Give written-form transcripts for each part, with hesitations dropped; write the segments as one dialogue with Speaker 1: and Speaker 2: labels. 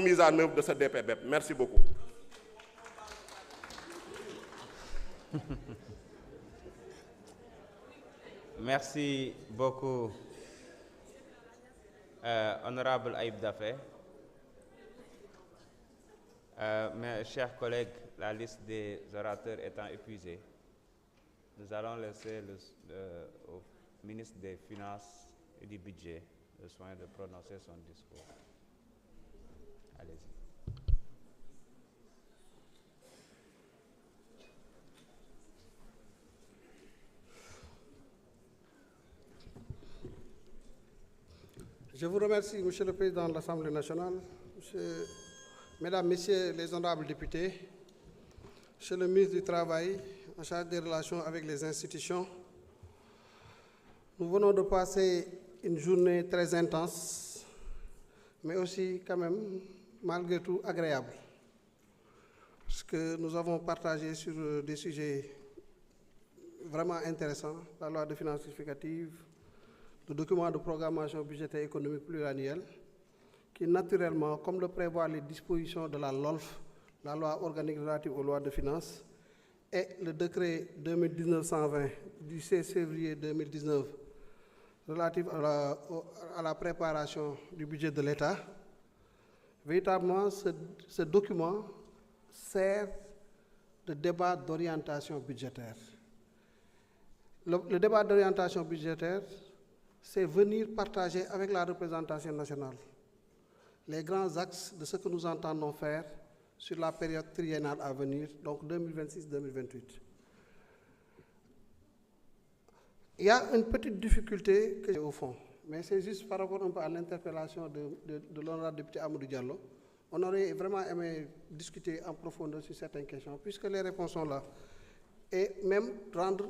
Speaker 1: mise en œuvre de ce DPBEP. Merci beaucoup.
Speaker 2: Merci beaucoup, honorable Aïb Dafé. Mes chers collègues, la liste des orateurs étant épuisée, nous allons laisser au ministre des Finances et du Budget le soin de prononcer son discours. Allez-y.
Speaker 3: Je vous remercie, Monsieur le Président de l'Assemblée nationale, Mesdames, Messieurs les honorables députés, Monsieur le ministre du Travail, en charge des relations avec les institutions. Nous venons de passer une journée très intense, mais aussi quand même, malgré tout, agréable. Parce que nous avons partagé sur des sujets vraiment intéressants, la loi de finances rectificative, le document de programmation budgétaire économique pluriannuel, qui naturellement, comme le prévoient les dispositions de la LOLF, la loi organique relative aux lois de finances, et le décret 2019-120 du 16 février 2019 relatif à la préparation du budget de l'État, véritablement ce document sert de débat d'orientation budgétaire. Le débat d'orientation budgétaire, c'est venir partager avec la représentation nationale les grands axes de ce que nous entendons faire sur la période triennale à venir, donc 2026-2028. Il y a une petite difficulté que j'ai au fond, mais c'est juste par rapport un peu à l'interpellation de l'honorable député Amadou Diallo. On aurait vraiment aimé discuter en profondeur sur certaines questions, puisque les réponses sont là. Et même rendre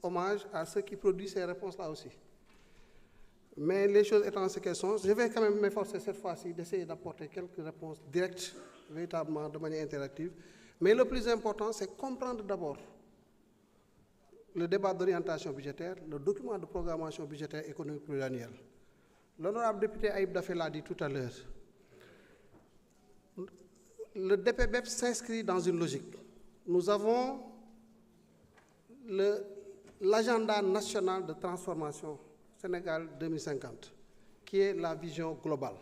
Speaker 3: hommage à ceux qui produisent ces réponses-là aussi. Mais les choses étant ce qu'elles sont, je vais quand même m'efforcer cette fois-ci d'essayer d'apporter quelques réponses directes, véritablement de manière interactive. Mais le plus important, c'est comprendre d'abord le débat d'orientation budgétaire, le document de programmation budgétaire économique pluriannuelle. L'honorable député Aïb Dafé l'a dit tout à l'heure. Le DPBEP s'inscrit dans une logique. Nous avons l'agenda national de transformation Sénégal 2050, qui est la vision globale.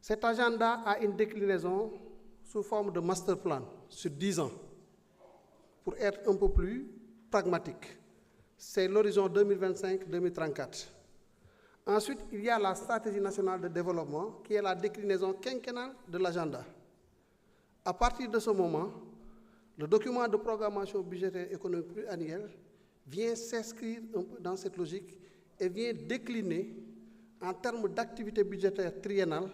Speaker 3: Cet agenda a une déclinaison sous forme de master plan sur 10 ans, pour être un peu plus pragmatique. C'est l'horizon 2025-2034. Ensuite, il y a la stratégie nationale de développement, qui est la déclinaison quinquennale de l'agenda. À partir de ce moment, le document de programmation budgétaire économique pluriannuelle vient s'inscrire dans cette logique et vient décliner en termes d'activité budgétaire triennale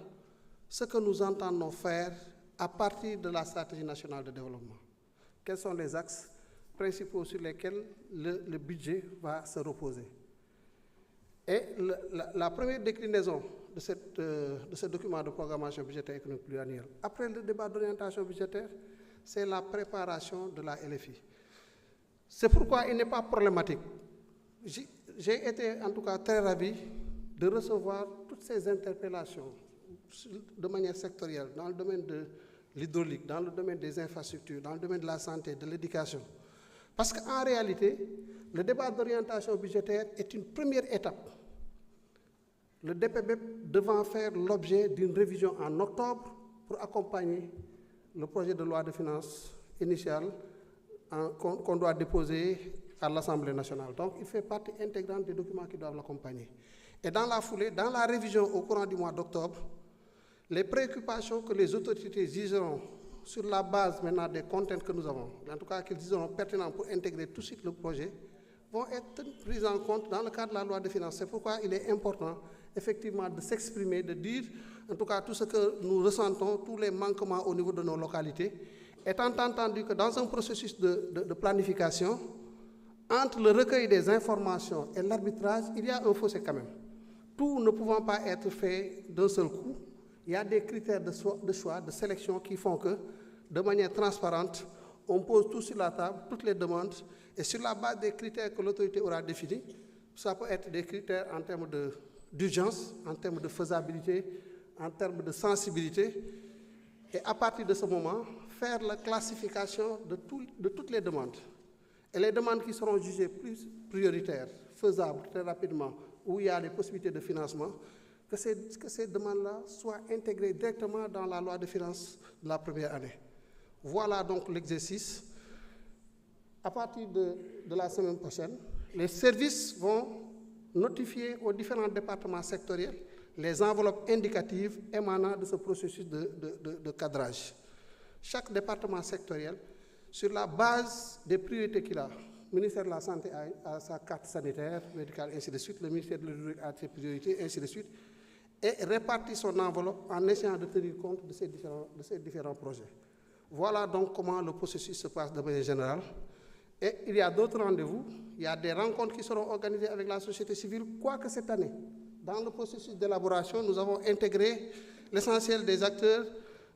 Speaker 3: ce que nous entendons faire à partir de la stratégie nationale de développement. Quels sont les axes principaux sur lesquels le budget va se reposer? Et la première déclinaison de ce document de programmation budgétaire économique pluriannuelle, après le débat d'orientation budgétaire, c'est la préparation de la LFI. C'est pourquoi il n'est pas problématique. J'ai été en tout cas très ravi de recevoir toutes ces interpellations de manière sectorielle dans le domaine de l'hydraulique, dans le domaine des infrastructures, dans le domaine de la santé, de l'éducation. Parce qu'en réalité, le débat d'orientation budgétaire est une première étape. Le DPBEP devant faire l'objet d'une révision en octobre pour accompagner le projet de loi de finances initiale qu'on doit déposer à l'Assemblée nationale. Donc, il fait partie intégrante des documents qui doivent l'accompagner. Et dans la foulée, dans la révision au courant du mois d'octobre, les préoccupations que les autorités jugeront sur la base maintenant des contraintes que nous avons, en tout cas qu'ils jugeront pertinents pour intégrer tout de suite le projet, vont être prises en compte dans le cadre de la loi de finances. C'est pourquoi il est important, effectivement, de s'exprimer, de dire, en tout cas, tout ce que nous ressentons, tous les manquements au niveau de nos localités, étant entendu que dans un processus de planification, entre le recueil des informations et l'arbitrage, il y a un fossé quand même. Tout ne pouvant pas être fait d'un seul coup, il y a des critères de choix, de sélection qui font que, de manière transparente, on pose tout sur la table, toutes les demandes, et sur la base des critères que l'autorité aura définis, ça peut être des critères en termes d'urgence, en termes de faisabilité, en termes de sensibilité, et à partir de ce moment, faire la classification de toutes les demandes. Et les demandes qui seront jugées plus prioritaires, faisables très rapidement, où il y a des possibilités de financement, que ces demandes-là soient intégrées directement dans la loi de finances de la première année. Voilà donc l'exercice. À partir de la semaine prochaine, les services vont notifier aux différents départements sectoriels les enveloppes indicatives émanant de ce processus de cadrage. Chaque département sectoriel, sur la base des priorités qu'il a, le ministère de la Santé a sa carte sanitaire, médicale, ainsi de suite, le ministère de l'Éducation a ses priorités, ainsi de suite, et répartit son enveloppe en essayant de tenir compte de ces différents projets. Voilà donc comment le processus se passe de manière générale. Et il y a d'autres rendez-vous, il y a des rencontres qui seront organisées avec la société civile, quoique cette année, dans le processus d'élaboration, nous avons intégré l'essentiel des acteurs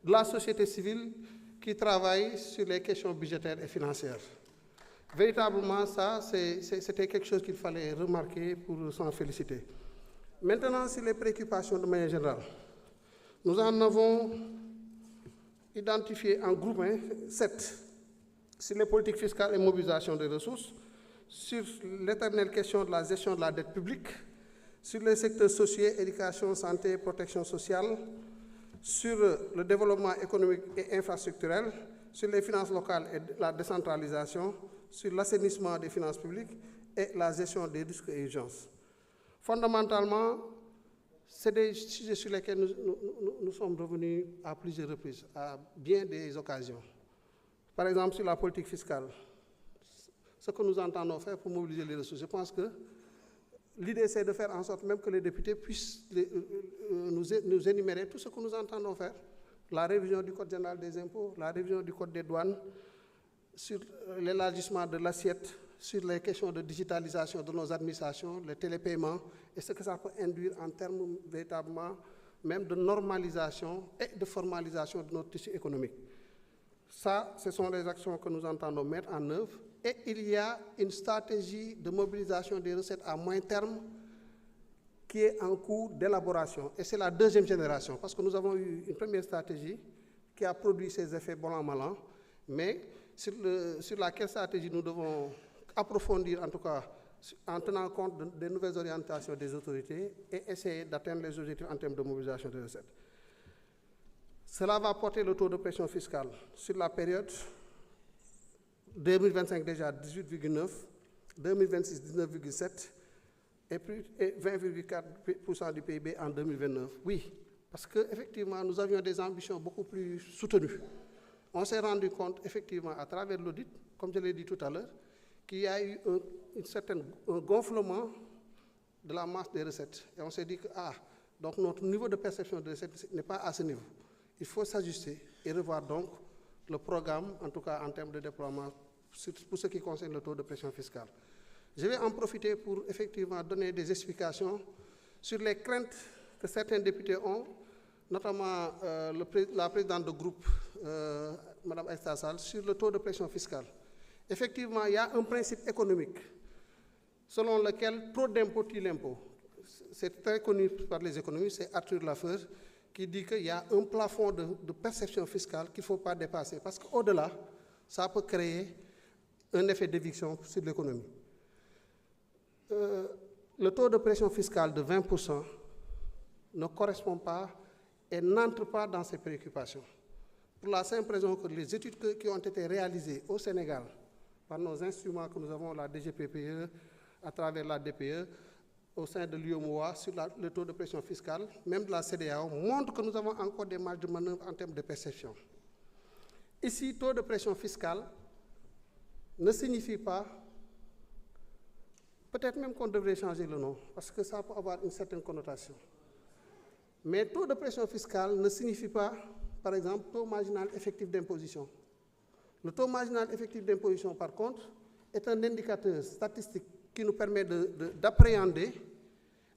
Speaker 3: de la société civile qui travaillent sur les questions budgétaires et financières. Véritablement, ça, c'était quelque chose qu'il fallait remarquer pour s'en féliciter. Maintenant, sur les préoccupations de manière générale, nous en avons identifié en groupe 7 sur les politiques fiscales et mobilisation des ressources, sur l'éternelle question de la gestion de la dette publique, sur les secteurs sociaux, éducation, santé, protection sociale, sur le développement économique et infrastructurel, sur les finances locales et la décentralisation, sur l'assainissement des finances publiques et la gestion des risques et urgences. Fondamentalement, c'est des sujets sur lesquels nous sommes revenus à plusieurs reprises, à bien des occasions. Par exemple, sur la politique fiscale, ce que nous entendons faire pour mobiliser les ressources, je pense que l'idée, c'est de faire en sorte même que les députés puissent nous énumérer tout ce que nous entendons faire. La révision du Code général des impôts, la révision du Code des douanes, sur l'élargissement de l'assiette, sur les questions de digitalisation de nos administrations, les télépaiements, et ce que ça peut induire en termes véritablement même de normalisation et de formalisation de notre tissu économique. Ça, ce sont les actions que nous entendons mettre en œuvre. Et il y a une stratégie de mobilisation des recettes à moyen terme qui est en cours d'élaboration. Et c'est la deuxième génération, parce que nous avons eu une première stratégie qui a produit ses effets bon an, mal an, mais sur laquelle stratégie nous devons approfondir, en tout cas, en tenant compte des nouvelles orientations des autorités et essayer d'atteindre les objectifs en termes de mobilisation des recettes. Cela va porter le taux de pression fiscale sur la période 2025 déjà 18,9, 2026 19,7 et 20,4% du PIB en 2029. Oui, parce qu'effectivement, nous avions des ambitions beaucoup plus soutenues. On s'est rendu compte, effectivement, à travers l'audit, comme je l'ai dit tout à l'heure, qu'il y a eu un gonflement de la masse des recettes. Et on s'est dit que, donc notre niveau de perception des recettes n'est pas à ce niveau. Il faut s'ajuster et revoir donc le programme, en tout cas en termes de déploiement, pour ce qui concerne le taux de pression fiscale. Je vais en profiter pour effectivement donner des explications sur les craintes que certains députés ont, notamment la présidente de groupe, Mme Aïssata Sall, sur le taux de pression fiscale. Effectivement, il y a un principe économique selon lequel trop d'impôt tue l'impôt. C'est très connu par les économistes, c'est Arthur Laffer qui dit qu'il y a un plafond de perception fiscale qu'il ne faut pas dépasser, parce qu'au-delà, ça peut créer un effet d'éviction sur l'économie. Le taux de pression fiscale de 20% ne correspond pas et n'entre pas dans ces préoccupations. Pour la simple raison que les études qui ont été réalisées au Sénégal par nos instruments que nous avons, la DGPPE, à travers la DPE, au sein de l'UEMOA, sur le taux de pression fiscale, même de la CEDEAO, montrent que nous avons encore des marges de manœuvre en termes de perception. Ici, taux de pression fiscale ne signifie pas, peut-être même qu'on devrait changer le nom, parce que ça peut avoir une certaine connotation. Mais taux de pression fiscale ne signifie pas, par exemple, taux marginal effectif d'imposition. Le taux marginal effectif d'imposition, par contre, est un indicateur statistique qui nous permet d'appréhender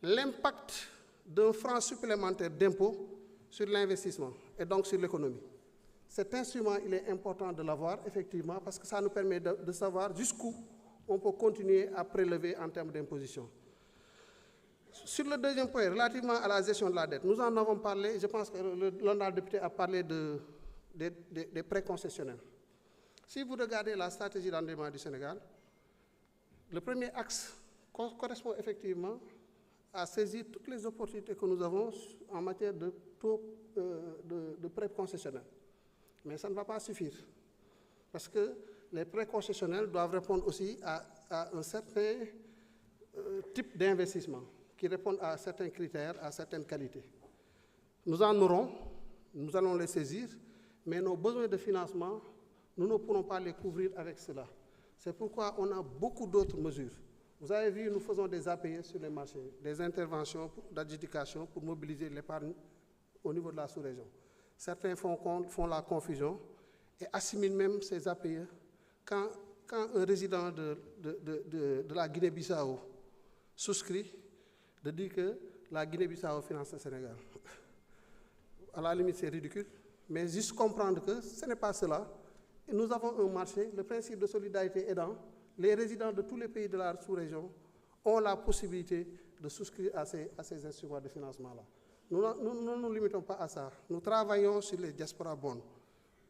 Speaker 3: l'impact d'un franc supplémentaire d'impôt sur l'investissement et donc sur l'économie. Cet instrument, il est important de l'avoir, effectivement, parce que ça nous permet de savoir jusqu'où on peut continuer à prélever en termes d'imposition. Sur le deuxième point, relativement à la gestion de la dette, nous en avons parlé, je pense que l'honorable député a parlé des prêts concessionnels. Si vous regardez la stratégie d'endettement du Sénégal, le premier axe correspond effectivement à saisir toutes les opportunités que nous avons en matière de taux de prêts concessionnels. Mais ça ne va pas suffire, parce que les prêts concessionnels doivent répondre aussi à un certain type d'investissement qui répondent à certains critères, à certaines qualités. Nous en aurons, nous allons les saisir, mais nos besoins de financement, nous ne pourrons pas les couvrir avec cela. C'est pourquoi on a beaucoup d'autres mesures. Vous avez vu, nous faisons des APE sur les marchés, des interventions d'adjudication pour mobiliser l'épargne au niveau de la sous-région. Certains font la confusion et assimilent même ces APE quand un résident de la Guinée-Bissau souscrit de dire que la Guinée-Bissau finance le Sénégal. À la limite, c'est ridicule, mais juste comprendre que ce n'est pas cela. Et nous avons un marché, le principe de solidarité aidant, les résidents de tous les pays de la sous-région ont la possibilité de souscrire à ces instruments de financement-là. Nous ne nous limitons pas à ça. Nous travaillons sur les diaspora bonds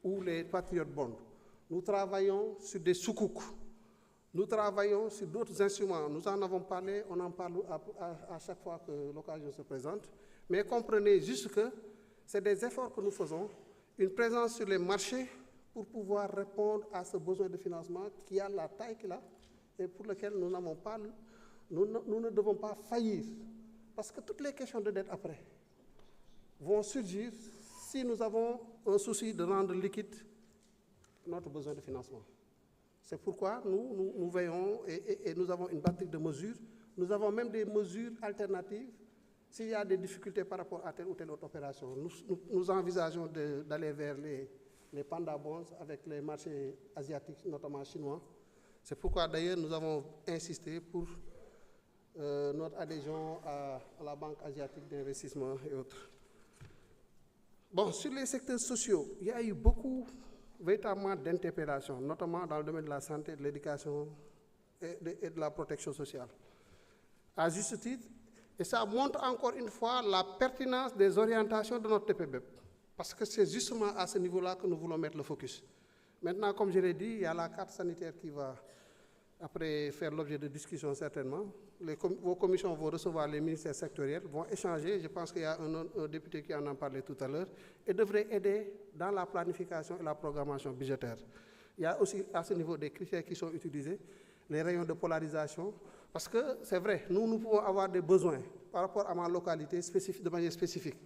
Speaker 3: ou les patriotes bonds. Nous travaillons sur des soukouks. Nous travaillons sur d'autres instruments. Nous en avons parlé, on en parle à chaque fois que l'occasion se présente. Mais comprenez juste que c'est des efforts que nous faisons, une présence sur les marchés pour pouvoir répondre à ce besoin de financement qui a la taille qu'il a et pour lequel nous ne devons pas faillir. Parce que toutes les questions de dette après vont surgir si nous avons un souci de rendre liquide notre besoin de financement. C'est pourquoi nous veillons et nous avons une batterie de mesures. Nous avons même des mesures alternatives s'il y a des difficultés par rapport à telle ou telle autre opération. Nous envisageons d'aller vers les panda bonds avec les marchés asiatiques, notamment chinois. C'est pourquoi d'ailleurs nous avons insisté pour notre adhésion à la Banque asiatique d'investissement et autres. Bon, sur les secteurs sociaux, il y a eu beaucoup véritablement d'interpellations, notamment dans le domaine de la santé, de l'éducation et de la protection sociale. À juste titre, et ça montre encore une fois la pertinence des orientations de notre TPBEP, parce que c'est justement à ce niveau-là que nous voulons mettre le focus. Maintenant, comme je l'ai dit, il y a la carte sanitaire qui va après faire l'objet de discussions certainement. Vos commissions vont recevoir les ministères sectoriels, vont échanger. Je pense qu'il y a un député qui en a parlé tout à l'heure, et devrait aider dans la planification et la programmation budgétaire. Il y a aussi à ce niveau des critères qui sont utilisés, les rayons de polarisation, parce que c'est vrai, nous pouvons avoir des besoins par rapport à ma localité de manière spécifique.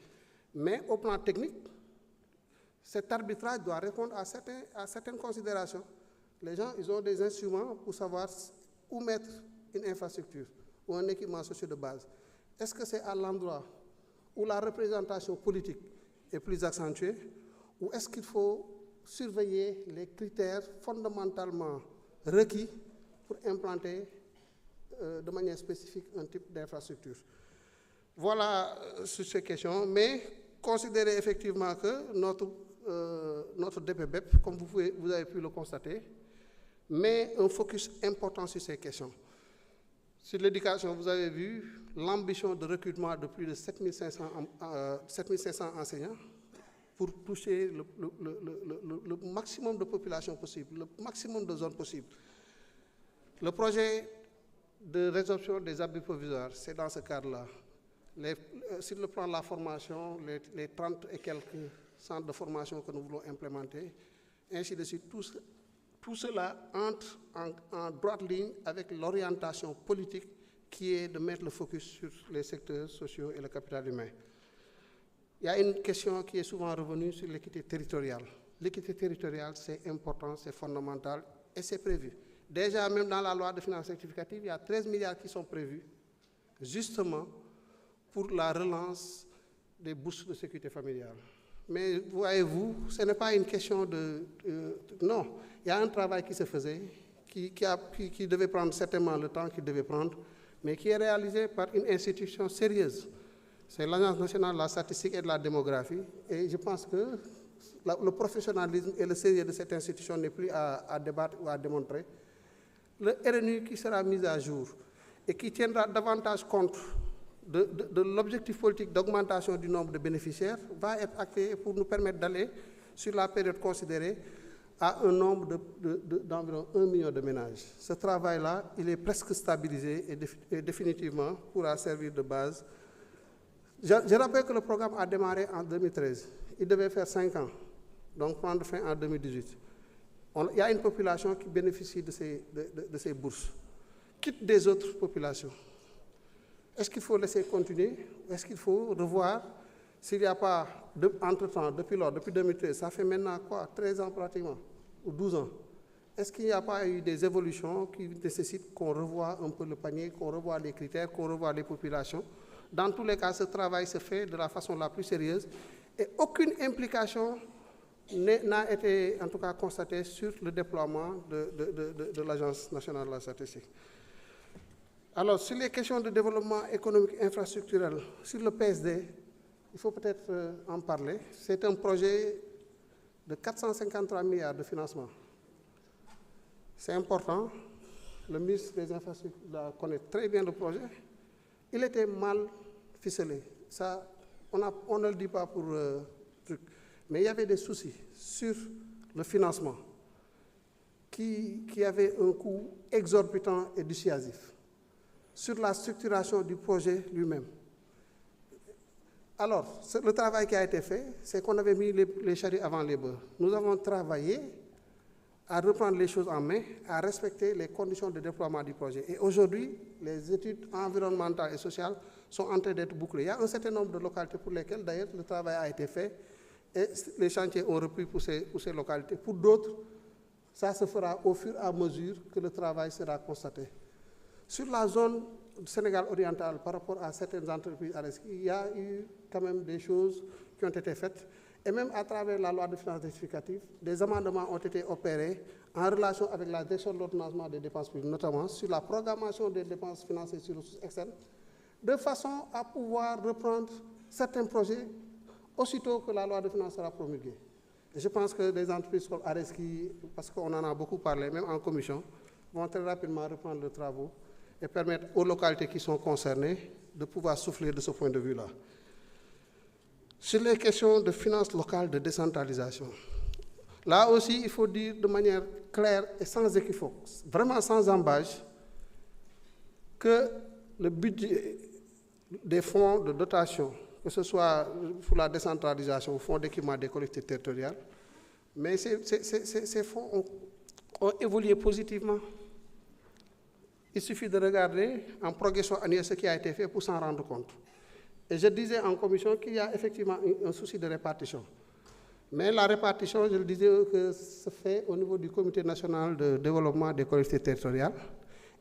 Speaker 3: Mais au plan technique, cet arbitrage doit répondre à certaines considérations. Les gens, ils ont des instruments pour savoir où mettre une infrastructure ou un équipement social de base. Est-ce que c'est à l'endroit où la représentation politique est plus accentuée, ou est-ce qu'il faut surveiller les critères fondamentalement requis pour implanter de manière spécifique un type d'infrastructure? Voilà sur ces questions, mais considérez effectivement que notre DPBEP, comme vous avez pu le constater, met un focus important sur ces questions. Sur l'éducation, vous avez vu l'ambition de recrutement de plus de 7500 enseignants pour toucher le maximum de population possible, le maximum de zones possibles. Le projet de résorption des abris provisoires, c'est dans ce cadre-là. Sur le plan de la formation, les 30 et quelques centres de formation que nous voulons implémenter, ainsi de suite, tout cela entre en droite ligne avec l'orientation politique qui est de mettre le focus sur les secteurs sociaux et le capital humain. Il y a une question qui est souvent revenue sur l'équité territoriale. L'équité territoriale, c'est important, c'est fondamental et c'est prévu. Déjà, même dans la loi de finances rectificative, il y a 13 milliards qui sont prévus, justement pour la relance des bourses de sécurité familiale. Mais voyez-vous, ce n'est pas une question non, il y a un travail qui se faisait, qui devait prendre certainement le temps qu'il devait prendre, mais qui est réalisé par une institution sérieuse. C'est l'Agence nationale de la statistique et de la démographie, et je pense que le professionnalisme et le sérieux de cette institution n'est plus à débattre ou à démontrer. Le RNU qui sera mis à jour et qui tiendra davantage compte de l'objectif politique d'augmentation du nombre de bénéficiaires va être acté pour nous permettre d'aller, sur la période considérée, à un nombre d'environ 1 million de ménages. Ce travail-là, il est presque stabilisé et définitivement pourra servir de base. Je rappelle que le programme a démarré en 2013. Il devait faire 5 ans, donc prendre fin en 2018. Il y a une population qui bénéficie de ces bourses, quitte des autres populations. Est-ce qu'il faut laisser continuer? Est-ce qu'il faut revoir? S'il n'y a pas, entre-temps, depuis 2013, ça fait maintenant quoi? 13 ans pratiquement, ou 12 ans. Est-ce qu'il n'y a pas eu des évolutions qui nécessitent qu'on revoie un peu le panier, qu'on revoie les critères, qu'on revoie les populations? Dans tous les cas, ce travail se fait de la façon la plus sérieuse et aucune implication n'a été, en tout cas, constatée sur le déploiement de l'Agence nationale de la statistique. Alors, sur les questions de développement économique et infrastructurel, sur le PSD, il faut peut-être en parler. C'est un projet de 453 milliards de financement. C'est important. Le ministre des Infrastructures connaît très bien le projet. Il était mal ficelé. Ça, on ne le dit pas pour truc. Mais il y avait des soucis sur le financement qui avait un coût exorbitant et dissuasif. Sur la structuration du projet lui-même. Alors, le travail qui a été fait, c'est qu'on avait mis les charrues avant les bœufs. Nous avons travaillé à reprendre les choses en main, à respecter les conditions de déploiement du projet. Et aujourd'hui, les études environnementales et sociales sont en train d'être bouclées. Il y a un certain nombre de localités pour lesquelles, d'ailleurs, le travail a été fait et les chantiers ont repris pour ces localités. Pour d'autres, ça se fera au fur et à mesure que le travail sera constaté. Sur la zone du Sénégal oriental, par rapport à certaines entreprises, il y a eu quand même des choses qui ont été faites. Et même à travers la loi de finances rectificative, des amendements ont été opérés en relation avec la direction de l'ordonnancement des dépenses publiques, notamment sur la programmation des dépenses financées sur ressources externes, de façon à pouvoir reprendre certains projets aussitôt que la loi de finances sera promulguée. Et je pense que des entreprises comme Areski, parce qu'on en a beaucoup parlé, même en commission, vont très rapidement reprendre leurs travaux et permettre aux localités qui sont concernées de pouvoir souffler de ce point de vue-là. Sur les questions de finances locales, de décentralisation, là aussi, il faut dire de manière claire et sans équivoque, vraiment sans embâche, que le budget des fonds de dotation, que ce soit pour la décentralisation ou fonds d'équipement des collectivités territoriales, mais ces fonds ont évolué positivement. Il suffit de regarder en progression annuelle ce qui a été fait pour s'en rendre compte. Et je disais en commission qu'il y a effectivement un souci de répartition. Mais la répartition, je le disais, que se fait au niveau du Comité national de développement des collectivités territoriales.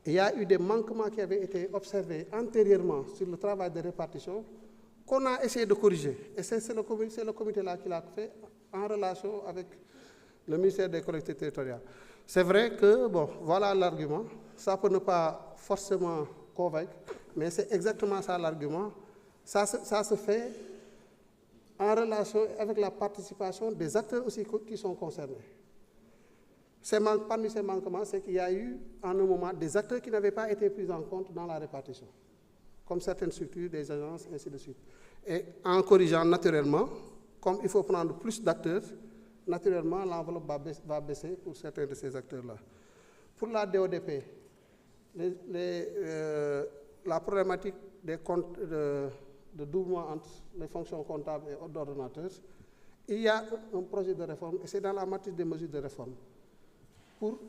Speaker 3: Et il y a eu des manquements qui avaient été observés antérieurement sur le travail de répartition qu'on a essayé de corriger. Et c'est le comité-là qui l'a fait en relation avec le ministère des collectivités territoriales. C'est vrai que, bon, voilà l'argument. Ça peut ne pas forcément convaincre, mais c'est exactement ça l'argument. Ça se fait en relation avec la participation des acteurs aussi qui sont concernés. Parmi ces manquements, c'est qu'il y a eu, en un moment, des acteurs qui n'avaient pas été pris en compte dans la répartition, comme certaines structures, des agences, ainsi de suite. Et en corrigeant naturellement, comme il faut prendre plus d'acteurs, naturellement, l'enveloppe va baisser pour certains de ces acteurs-là. Pour la DODP, la problématique des comptes de doublement entre les fonctions comptables et d'ordonnateurs, il y a un projet de réforme, et c'est dans la matrice des mesures de réforme, pour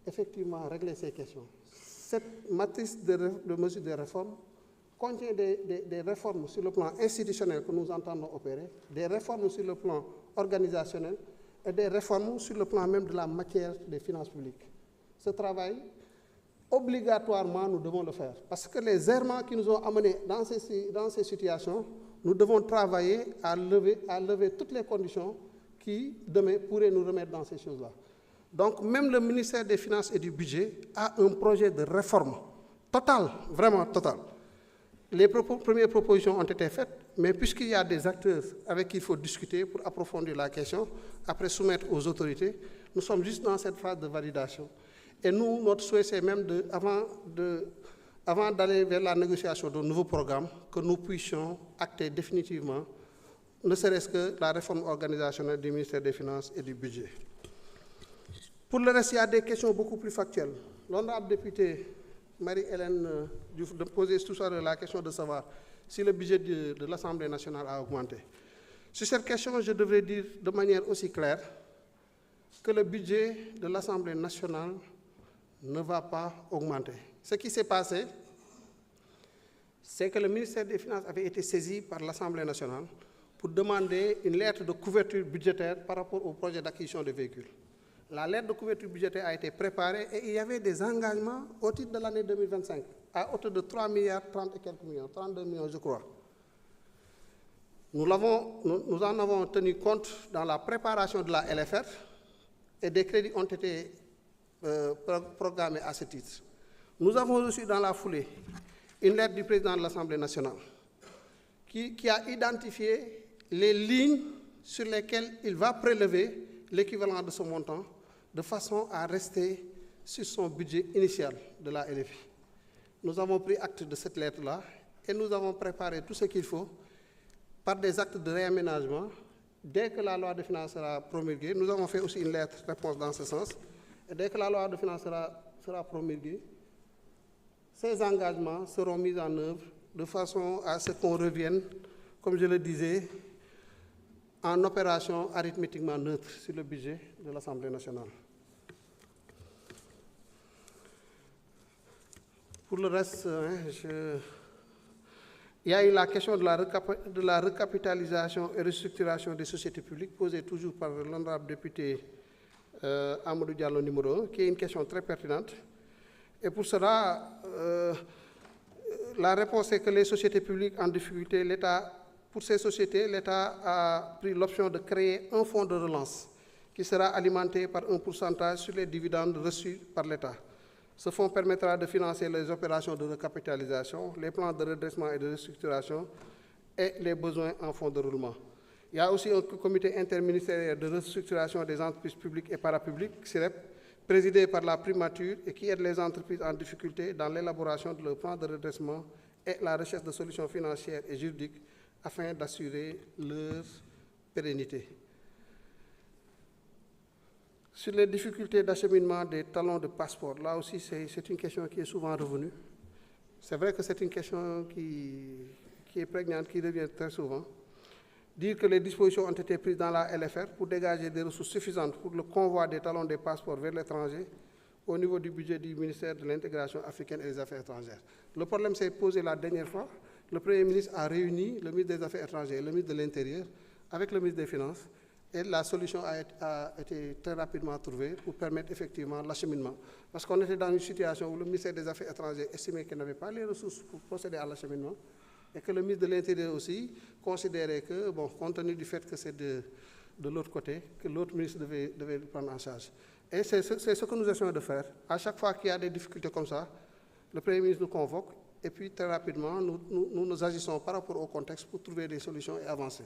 Speaker 3: effectivement régler ces questions. Cette matrice de mesures de réforme contient des réformes sur le plan institutionnel que nous entendons opérer, des réformes sur le plan organisationnel et des réformes sur le plan même de la matière des finances publiques. Ce travail, obligatoirement, nous devons le faire. Parce que les errements qui nous ont amenés dans ces situations, nous devons travailler à lever toutes les conditions qui, demain, pourraient nous remettre dans ces choses-là. Donc, même le ministère des Finances et du Budget a un projet de réforme total, vraiment total. Les premières propositions ont été faites, mais puisqu'il y a des acteurs avec qui il faut discuter pour approfondir la question, après soumettre aux autorités, nous sommes juste dans cette phase de validation. Et nous, notre souhait, c'est même, avant avant d'aller vers la négociation de nouveaux programmes, que nous puissions acter définitivement, ne serait-ce que la réforme organisationnelle du ministère des Finances et du Budget. Pour le reste, il y a des questions beaucoup plus factuelles. L'honorable députée Marie-Hélène Diouf posait tout ça la question de savoir si le budget de l'Assemblée nationale a augmenté. Sur cette question, je devrais dire de manière aussi claire que le budget de l'Assemblée nationale ne va pas augmenter. Ce qui s'est passé, c'est que le ministère des Finances avait été saisi par l'Assemblée nationale pour demander une lettre de couverture budgétaire par rapport au projet d'acquisition de véhicules. La lettre de couverture budgétaire a été préparée et il y avait des engagements au titre de l'année 2025 à hauteur de 3 milliards 30 et quelques millions, 32 millions je crois. Nous en avons tenu compte dans la préparation de la LFR et des crédits ont été programmés à ce titre. Nous avons reçu dans la foulée une lettre du président de l'Assemblée nationale qui a identifié les lignes sur lesquelles il va prélever l'équivalent de ce montant de façon à rester sur son budget initial de la LFI. Nous avons pris acte de cette lettre-là et nous avons préparé tout ce qu'il faut par des actes de réaménagement. Dès que la loi de finances sera promulguée, nous avons fait aussi une lettre réponse dans ce sens, et dès que la loi de finances sera promulguée, ces engagements seront mis en œuvre de façon à ce qu'on revienne, comme je le disais, en opération arithmétiquement neutre sur le budget de l'Assemblée nationale. Pour le reste, il y a eu la question de la recapitalisation et restructuration des sociétés publiques posée toujours par l'honorable député Amadou Diallo numéro 1, qui est une question très pertinente. Et pour cela, la réponse est que les sociétés publiques en difficulté, pour ces sociétés, l'État a pris l'option de créer un fonds de relance qui sera alimenté par un pourcentage sur les dividendes reçus par l'État. Ce fonds permettra de financer les opérations de recapitalisation, les plans de redressement et de restructuration et les besoins en fonds de roulement. Il y a aussi un comité interministériel de restructuration des entreprises publiques et parapubliques, CIREP, présidé par la primature et qui aide les entreprises en difficulté dans l'élaboration de leur plan de redressement et la recherche de solutions financières et juridiques afin d'assurer leur pérennité. Sur les difficultés d'acheminement des talons de passeport, là aussi c'est une question qui est souvent revenue. C'est vrai que c'est une question qui est prégnante, qui revient très souvent. Dire que les dispositions ont été prises dans la LFR pour dégager des ressources suffisantes pour le convoi des talons de passeport vers l'étranger au niveau du budget du ministère de l'Intégration africaine et des Affaires étrangères. Le problème s'est posé la dernière fois. Le Premier ministre a réuni le ministre des Affaires étrangères et le ministre de l'Intérieur avec le ministre des Finances et la solution a été très rapidement trouvée pour permettre effectivement l'acheminement. Parce qu'on était dans une situation où le ministère des Affaires étrangères estimait qu'il n'avait pas les ressources pour procéder à l'acheminement et que le ministre de l'Intérieur aussi considérait que, bon, compte tenu du fait que c'est de l'autre côté, que l'autre ministre devait le prendre en charge. Et c'est ce que nous essayons de faire. À chaque fois qu'il y a des difficultés comme ça, le Premier ministre nous convoque et puis très rapidement, nous agissons par rapport au contexte pour trouver des solutions et avancer.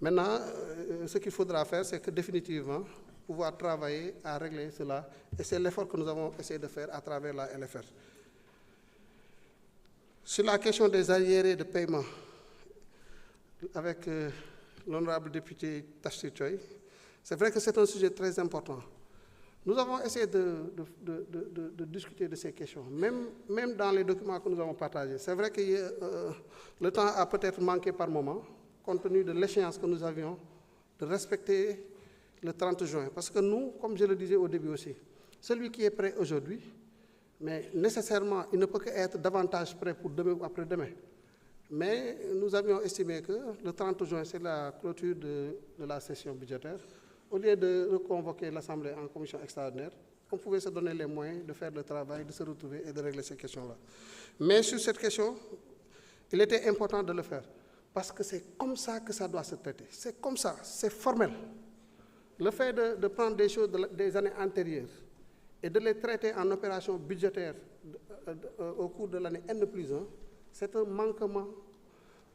Speaker 3: Maintenant, ce qu'il faudra faire, c'est que définitivement, pouvoir travailler à régler cela. Et c'est l'effort que nous avons essayé de faire à travers la LFR. Sur la question des arriérés de paiement, avec l'honorable député Tafsir Choy, c'est vrai que c'est un sujet très important. Nous avons essayé de discuter de ces questions, même dans les documents que nous avons partagés. C'est vrai que le temps a peut-être manqué par moment, compte tenu de l'échéance que nous avions, de respecter le 30 juin. Parce que nous, comme je le disais au début aussi, celui qui est prêt aujourd'hui, mais nécessairement, il ne peut qu'être davantage prêt pour demain ou après-demain. Mais nous avions estimé que le 30 juin, c'est la clôture de la session budgétaire. Au lieu de reconvoquer l'Assemblée en commission extraordinaire, on pouvait se donner les moyens de faire le travail, de se retrouver et de régler ces questions-là. Mais sur cette question, il était important de le faire. Parce que c'est comme ça que ça doit se traiter. C'est comme ça, c'est formel. Le fait de prendre des choses des années antérieures et de les traiter en opération budgétaire au cours de l'année N+1, c'est un manquement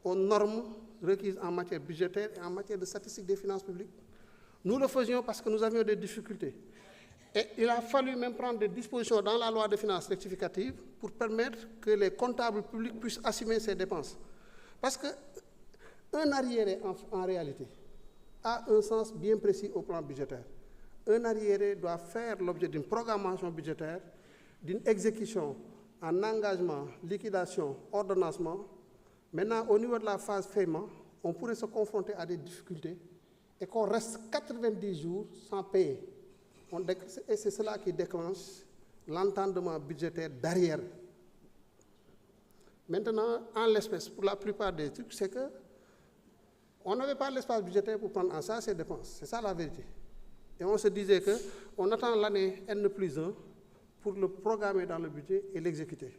Speaker 3: aux normes requises en matière budgétaire et en matière de statistique des finances publiques. Nous le faisions parce que nous avions des difficultés. Et il a fallu même prendre des dispositions dans la loi de finances rectificative pour permettre que les comptables publics puissent assumer ces dépenses. Parce qu'un arriéré, en réalité, a un sens bien précis au plan budgétaire. Un arriéré doit faire l'objet d'une programmation budgétaire, d'une exécution en engagement, liquidation, ordonnancement. Maintenant, au niveau de la phase paiement, on pourrait se confronter à des difficultés et qu'on reste 90 jours sans payer. Et c'est cela qui déclenche l'entendement budgétaire derrière. Maintenant, en l'espèce, pour la plupart des trucs, c'est que on n'avait pas l'espace budgétaire pour prendre en charge ces dépenses. C'est ça la vérité. Et on se disait qu'on attend l'année N+1 pour le programmer dans le budget et l'exécuter.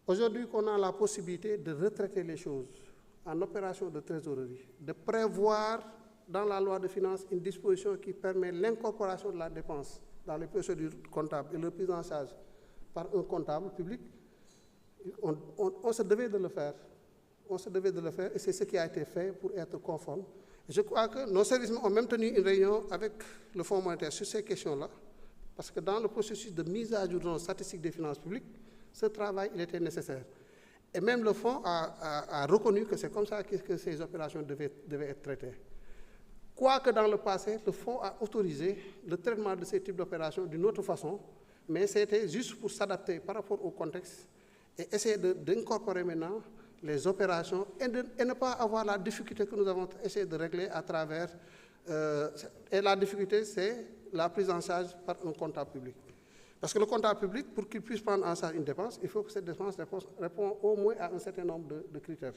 Speaker 3: Aujourd'hui, qu'on a la possibilité de retraiter les choses en opération de trésorerie, de prévoir dans la loi de finances une disposition qui permet l'incorporation de la dépense dans les procédures comptables et leur prise en charge par un comptable public, on se devait de le faire. On se devait de le faire et c'est ce qui a été fait pour être conforme. Et je crois que nos services ont même tenu une réunion avec le Fonds monétaire sur ces questions-là, parce que dans le processus de mise à jour de nos statistiques des finances publiques, ce travail il était nécessaire. Et même le Fonds a reconnu que c'est comme ça que ces opérations devaient être traitées. Quoique dans le passé, le Fonds a autorisé le traitement de ces types d'opérations d'une autre façon, mais c'était juste pour s'adapter par rapport au contexte et essayer d'incorporer maintenant les opérations et ne pas avoir la difficulté que nous avons essayé de régler à travers... et la difficulté, c'est la prise en charge par un comptable public. Parce que le comptable public, pour qu'il puisse prendre en charge une dépense, il faut que cette dépense réponde au moins à un certain nombre de critères.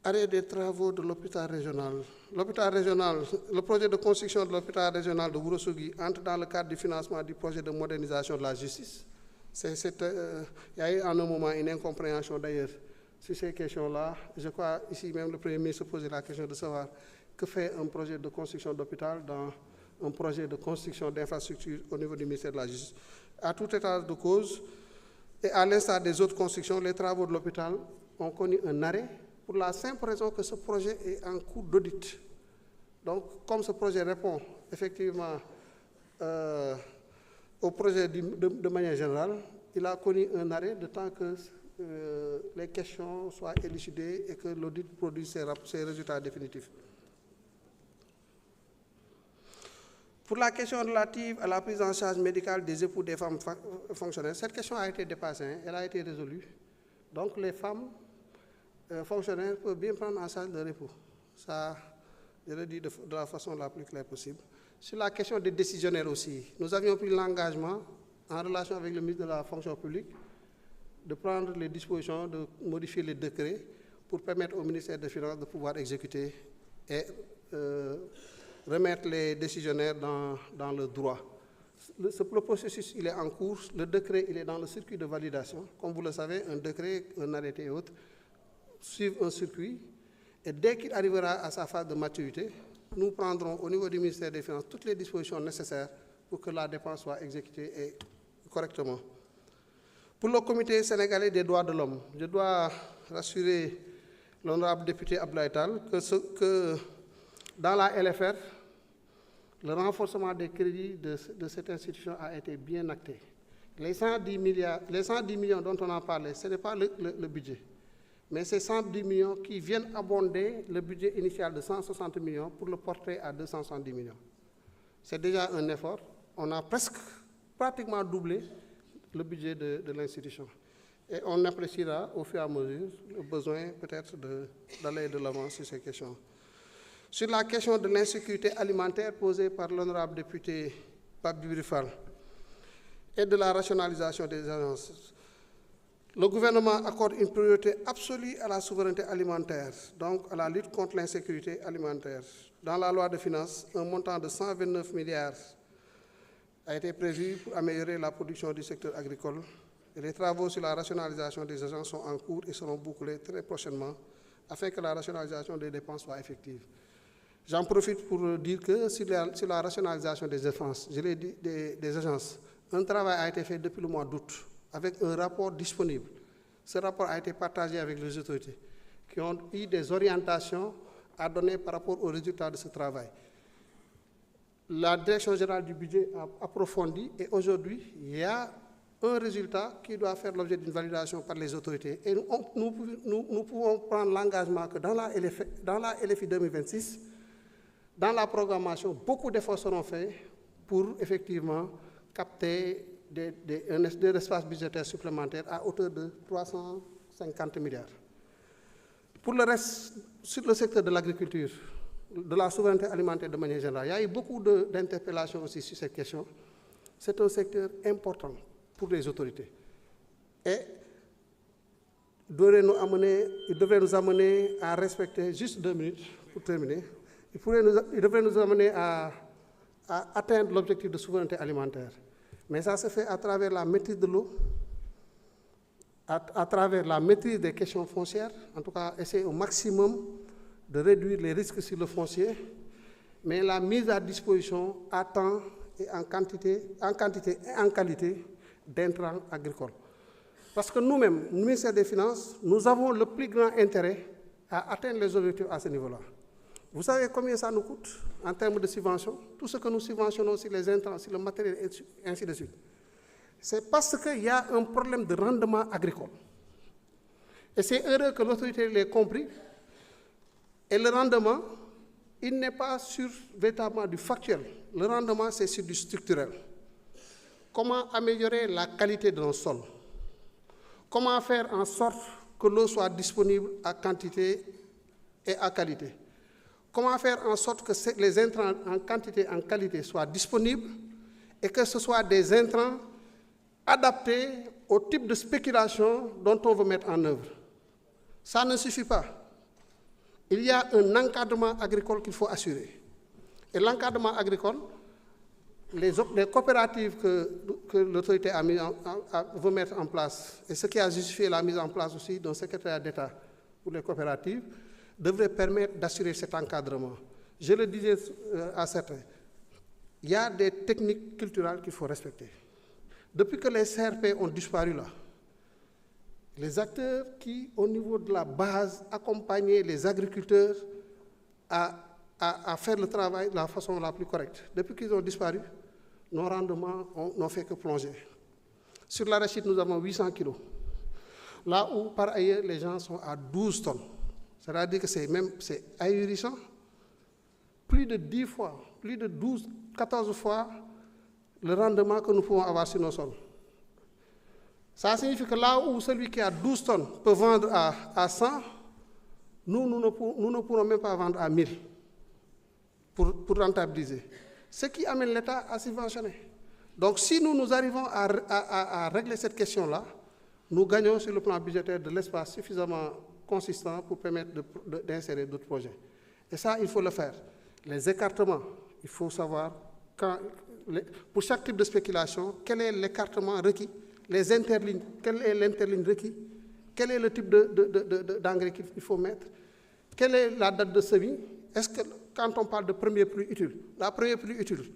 Speaker 3: Arrêt des travaux de l'hôpital régional. L'hôpital régional, le projet de construction de l'hôpital régional de Ourossogui entre dans le cadre du financement du projet de modernisation de la justice. Il y a eu en un moment une incompréhension d'ailleurs sur ces questions-là. Je crois ici même le Premier ministre se posait la question de savoir que fait un projet de construction d'hôpital dans un projet de construction d'infrastructures au niveau du ministère de la Justice. À tout état de cause, et à l'instar des autres constructions, les travaux de l'hôpital ont connu un arrêt pour la simple raison que ce projet est en cours d'audit. Donc, comme ce projet répond effectivement au projet de manière générale, il a connu un arrêt de temps que les questions soient élucidées et que l'audit produise ses résultats définitifs. Pour la question relative à la prise en charge médicale des époux des femmes fonctionnaires, cette question a été dépassée, elle a été résolue. Donc les femmes fonctionnaires peuvent bien prendre en charge leur époux. Ça, je le dis de la façon la plus claire possible. Sur la question des décisionnaires aussi, nous avions pris l'engagement, en relation avec le ministre de la fonction publique, de prendre les dispositions, de modifier les décrets pour permettre au ministère des Finances de pouvoir exécuter et remettre les décisionnaires dans le droit. Le processus il est en cours, le décret il est dans le circuit de validation. Comme vous le savez, un décret, un arrêté et autres suivent un circuit et dès qu'il arrivera à sa phase de maturité, nous prendrons au niveau du ministère des Finances toutes les dispositions nécessaires pour que la dépense soit exécutée et correctement. Pour le comité sénégalais des droits de l'homme, je dois rassurer l'honorable député Abdoulaye Tall que dans la LFR, le renforcement des crédits de cette institution a été bien acté. Les 110 millions dont on a parlé, ce n'est pas le budget, mais c'est 110 millions qui viennent abonder le budget initial de 160 millions pour le porter à 270 millions. C'est déjà un effort. On a pratiquement doublé le budget de l'institution. Et on appréciera au fur et à mesure le besoin peut-être d'aller de l'avant sur ces questions. Sur la question de l'insécurité alimentaire posée par l'honorable député Pape Djibril Fall et de la rationalisation des agences, le gouvernement accorde une priorité absolue à la souveraineté alimentaire, donc à la lutte contre l'insécurité alimentaire. Dans la loi de finances, un montant de 129 milliards a été prévu pour améliorer la production du secteur agricole. Et les travaux sur la rationalisation des agences sont en cours et seront bouclés très prochainement afin que la rationalisation des dépenses soit effective. J'en profite pour dire que sur la rationalisation des dépenses, je l'ai dit, des agences, un travail a été fait depuis le mois d'août avec un rapport disponible. Ce rapport a été partagé avec les autorités qui ont eu des orientations à donner par rapport aux résultats de ce travail. La Direction générale du budget a approfondi et aujourd'hui, il y a un résultat qui doit faire l'objet d'une validation par les autorités. Et nous pouvons prendre l'engagement que dans la LFI 2026, dans la programmation, beaucoup d'efforts seront faits pour effectivement capter des espaces budgétaires supplémentaires à hauteur de 350 milliards. Pour le reste, sur le secteur de l'agriculture, de la souveraineté alimentaire de manière générale, il y a eu beaucoup d'interpellations aussi sur cette question. C'est un secteur important pour les autorités. Et il devrait nous amener à respecter, juste 2 minutes pour terminer, il devrait nous amener à atteindre l'objectif de souveraineté alimentaire. Mais ça se fait à travers la maîtrise de l'eau, à travers la maîtrise des questions foncières, en tout cas essayer au maximum de réduire les risques sur le foncier, mais la mise à disposition à temps et en quantité et en qualité d'intrants agricoles. Parce que nous-mêmes, le ministère des Finances, nous avons le plus grand intérêt à atteindre les objectifs à ce niveau-là. Vous savez combien ça nous coûte en termes de subventions? Tout ce que nous subventionnons sur les intrants, sur le matériel, et ainsi de suite. C'est parce qu'il y a un problème de rendement agricole. Et c'est heureux que l'autorité l'ait compris. Et le rendement, il n'est pas sur véritablement du factuel. Le rendement, c'est sur du structurel. Comment améliorer la qualité de nos sols? Comment faire en sorte que l'eau soit disponible à quantité et à qualité? Comment faire en sorte que les intrants en quantité et en qualité soient disponibles et que ce soit des intrants adaptés au type de spéculation dont on veut mettre en œuvre? Ça ne suffit pas. Il y a un encadrement agricole qu'il faut assurer. Et l'encadrement agricole, les coopératives que l'autorité veut mettre en place, et ce qui a justifié la mise en place aussi d'un secrétariat d'État pour les coopératives, devrait permettre d'assurer cet encadrement. Je le disais à certains, il y a des techniques culturelles qu'il faut respecter. Depuis que les CRP ont disparu là, les acteurs qui, au niveau de la base, accompagnaient les agriculteurs à faire le travail de la façon la plus correcte, depuis qu'ils ont disparu, nos rendements n'ont fait que plonger. Sur l'arachide, nous avons 800 kilos. Là où, par ailleurs, les gens sont à 12 tonnes. C'est-à-dire que c'est ahurissant. Plus de 10 fois, plus de 12, 14 fois le rendement que nous pouvons avoir sur nos sols. Ça signifie que là où celui qui a 12 tonnes peut vendre à 100, nous ne pourrons même pas vendre à 1000 pour rentabiliser. Ce qui amène l'État à subventionner. Donc si nous arrivons à régler cette question-là, nous gagnons sur le plan budgétaire de l'espace suffisamment consistant pour permettre d'insérer d'autres projets. Et ça, il faut le faire. Les écartements, il faut savoir, pour chaque type de spéculation, quel est l'écartement requis, les interlignes, quelle est l'interligne requis, quel est le type d'engrais qu'il faut mettre, quelle est la date de semis, est-ce que, quand on parle de premier pluie utile, la première pluie utile,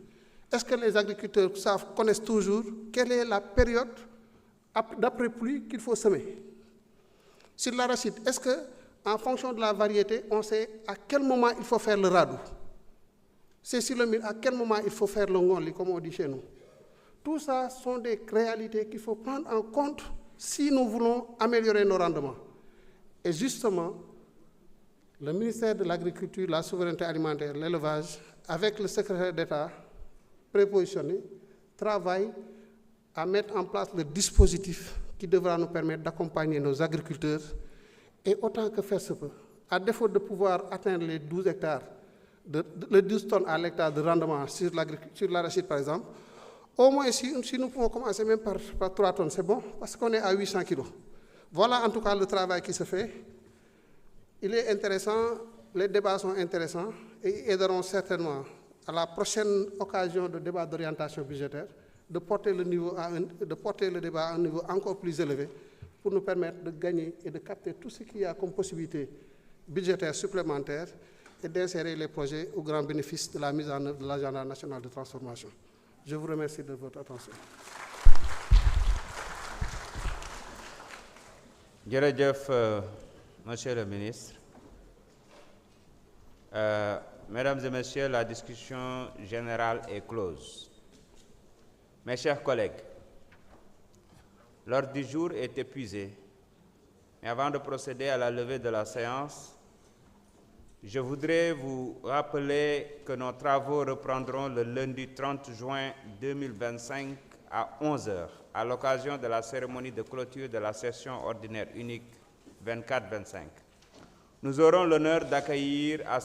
Speaker 3: est-ce que les agriculteurs connaissent toujours quelle est la période d'après pluie qu'il faut semer? Sur l'arachide, est-ce qu'en fonction de la variété, on sait à quel moment il faut faire le radou? C'est sur le mil, à quel moment il faut faire le ngoli, comme on dit chez nous? Tout ça sont des réalités qu'il faut prendre en compte si nous voulons améliorer nos rendements. Et justement, le ministère de l'Agriculture, la souveraineté alimentaire, l'élevage, avec le secrétaire d'État prépositionné, travaille à mettre en place le dispositif qui devra nous permettre d'accompagner nos agriculteurs et autant que faire se peut, à défaut de pouvoir atteindre les 12 hectares, les 12 tonnes à l'hectare de rendement sur l'arachide par exemple, au moins si nous pouvons commencer même par 3 tonnes, c'est bon, parce qu'on est à 800 kilos. Voilà en tout cas le travail qui se fait. Il est intéressant, les débats sont intéressants et aideront certainement à la prochaine occasion de débat d'orientation budgétaire de porter le débat à un niveau encore plus élevé pour nous permettre de gagner et de capter tout ce qu'il y a comme possibilité budgétaire supplémentaire et d'insérer les projets au grand bénéfice de la mise en œuvre de l'agenda national de transformation. Je vous remercie de votre attention.
Speaker 2: Jërëjëf, Monsieur le ministre. Mesdames et messieurs, la discussion générale est close. Mes chers collègues, l'ordre du jour est épuisé. Mais avant de procéder à la levée de la séance, je voudrais vous rappeler que nos travaux reprendront le lundi 30 juin 2025 à 11 h, à l'occasion de la cérémonie de clôture de la session ordinaire unique 24-25. Nous aurons l'honneur d'accueillir à